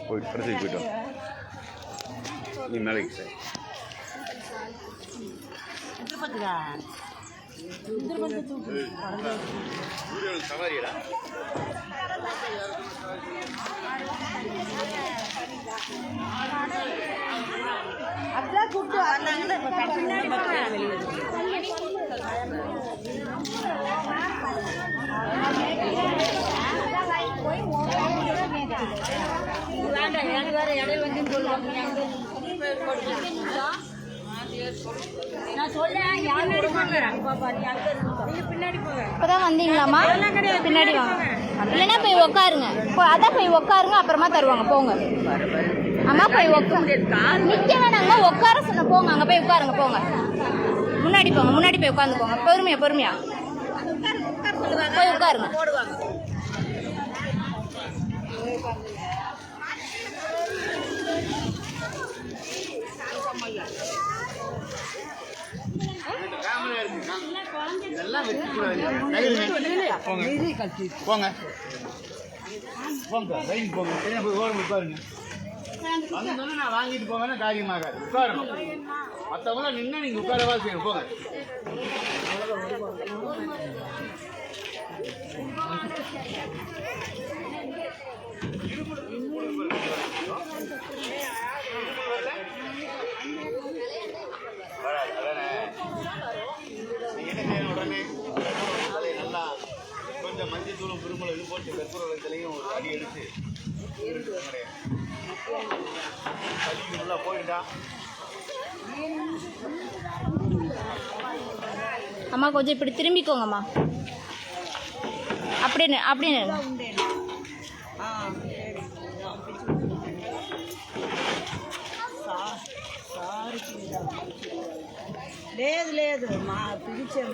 போயிட்டு கடைசி போயிட்டோம். நீ நாளைக்கு சார் சவாரிடா அப்படியே கூப்பிட்டு வந்தாங்கன்னா வேண்டாம் எனக்கு வேற இடையில வந்து சொல்லுவாங்க. நான் சொல்லேன் யாரும் பின்னாடி போங்க. இப்போதான் வந்தீங்களாம்மா? பின்னாடி வாங்க. இல்லைன்னா போய் உக்காருங்க. அதான் போய் உக்காருங்க, அப்புறமா தருவாங்க. போங்க. அம்மா போய் நிற்க வேணாங்கம்மா, உட்கார சொன்ன. போங்க, அங்கே போய் உட்காருங்க. போங்க, முன்னாடி போங்க. முன்னாடி போய் உட்காந்துக்கோங்க. பொறுமையா பொறுமையா போய் உட்காருங்க. போங்க போங்க உட்காருங்க. நான் வாங்கிட்டு போங்கன்னா காரியமாக உட்காரணும். மற்றவங்கள நின்று நீங்க உட்காரவா செய்யணும். போங்க. உடனே நல்லா கொஞ்சம் மஞ்சள் தூளும் குருமுளை இது போட்டு கற்பூரத்திலையும் ஒரு அடி எடுத்து கழுவி நல்லா போயிட்டா. அம்மா கொஞ்சம் இப்படி திரும்பிக்கோங்கம்மா. அப்படின்னு அப்படின்னு లేదు లేదు మా పిలిచాం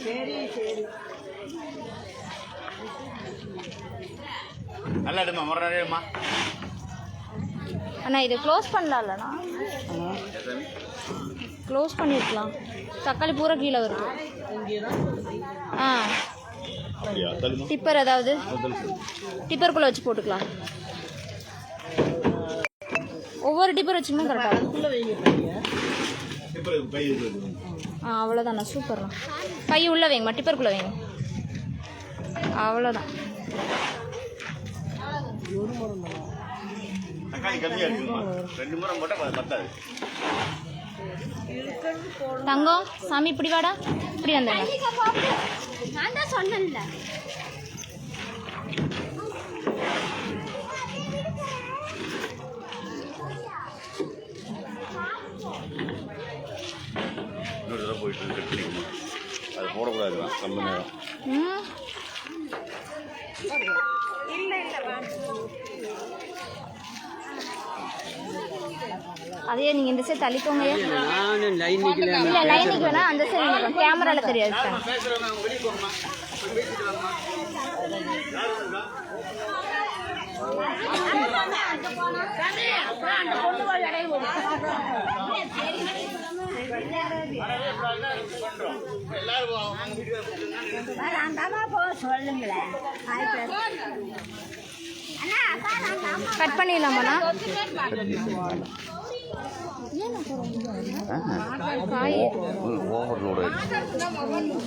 சரி சரி நல்லா எடுமா முறையம்மா. அண்ணா இது க்ளோஸ் பண்ணலாம்லண்ணா? க்ளோஸ் பண்ணியிருக்கலாம். தக்காளி பூரா கீழே வருது. ஆ டிப்பர், அதாவது டிப்பருக்குள்ளே வச்சு போட்டுக்கலாம். ஒவ்வொரு டிப்பர் வச்சுமே கரெக்டாக. ஆ அவ்வளோதாண்ணா. சூப்பர்ண்ணா. பை உள்ளே வைங்கம்மா, டிப்பருக்குள்ளே வைங்க. அவ்வளோதான். தங்கம் சாமி இப்படி வாடா. இப்படி வந்தேன். நான் தான் சொன்னேன்ல. போயிட்டு அது போடக்கூடாது. ரொம்ப நேரம் அதே நீங்க இந்த சைடு தள்ளிக்கோங்க. இல்ல லைனுக்கு வேணா அந்த சைடு கேமரால தெரியாது. சொல்லுங்களேன். கட் பண்ணிடலாமாண்ணா? ஓவர்லோட் ஆயிடுச்சு.